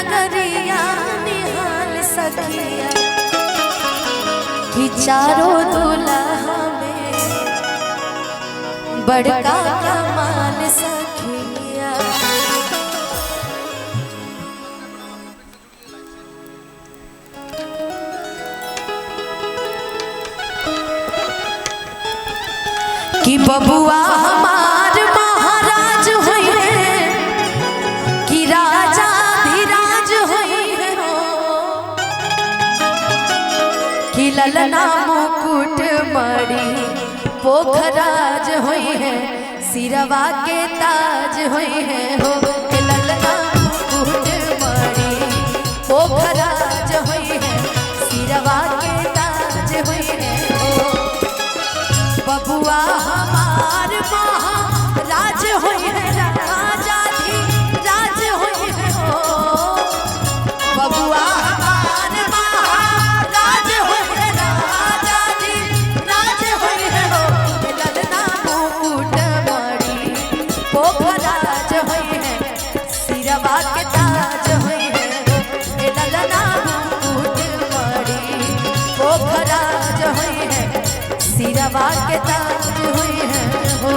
नगरिया निहाल सखिया कि चारों दुल्हा में बड़का कमाल सखिया। कि बबुआ हमार महाराज हुई है कि राजा धीराज हुई है हो कि ललना मुकुट मणि पोखराज हुई है सिरवा के ताज हुई है हो कि ललना मुकुट मणि पोखराज हुई है सिरवा के ताज हुई है हो। बबुआ हमार महाराज हुई है राजा धीराज हुई है हो। बबुआ हमार महाराज हुई है राजा धीराज हुई है हो। ललना मुकुट मणि पोखराज हुई है सिरवा के ताज हुई है हो। ललना मुकुट मणि पोखराज हुई है सिरवा के ताज हुई है हो।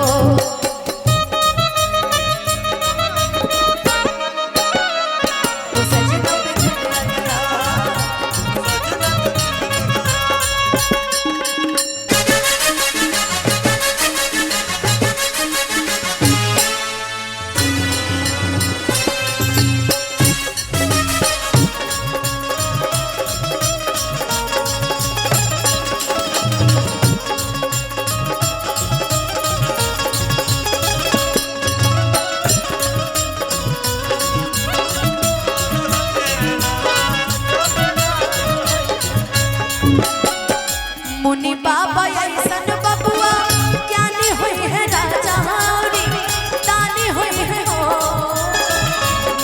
मुनि बाबा ऐसन बबुआ ज्ञानी हुई है राजा हरी दानी हुई है हो।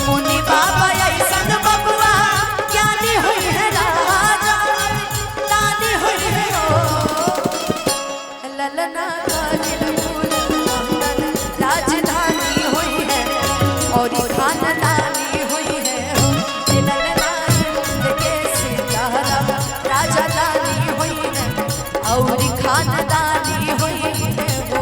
मुनि बाबा ऐसन बबुआ ज्ञानी हुई है राजा दानी हुई है हो। ललना राजधानी हुई है और खानदानी हुई है हो। ललना के सितारा राजधानी हुई है और खानदानी हुई है वो।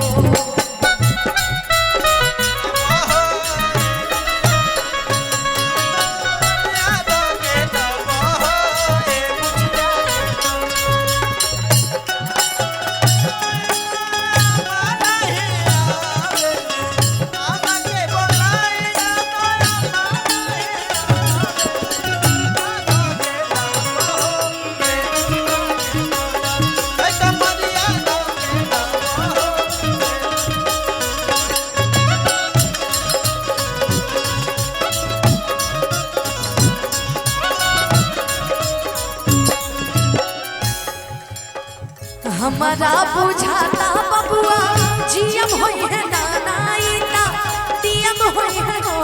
हमारा बुझाता बबुआ जियम होई है नानाईता दियम होई है हो।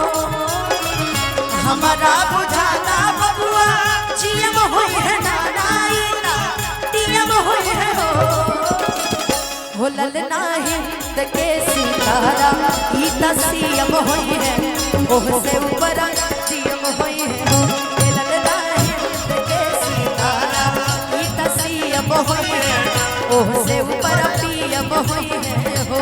हमारा बुझाता बबुआ जियम होई है नानाईता दियम होई है हो। हो ललना हिंद के सितारा ई तसीयम होई है ओह से ऊपर दियम होई है हो। ललना हिंद के सितारा ई तसीयम होई है ओह से ऊपर पियम हुई है हो।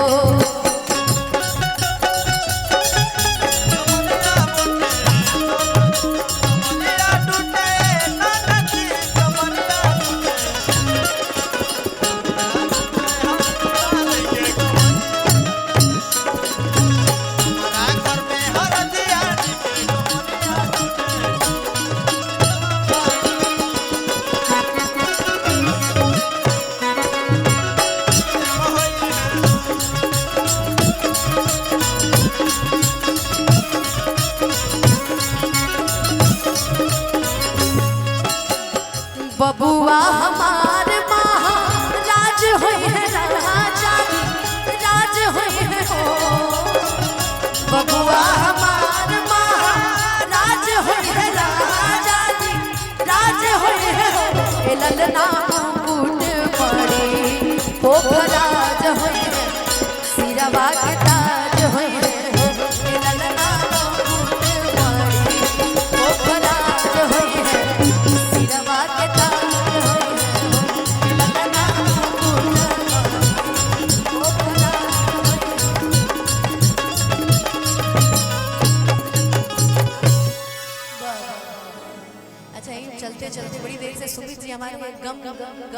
चलते चलते बड़ी देर से सुमित जी हमारे गम गम गम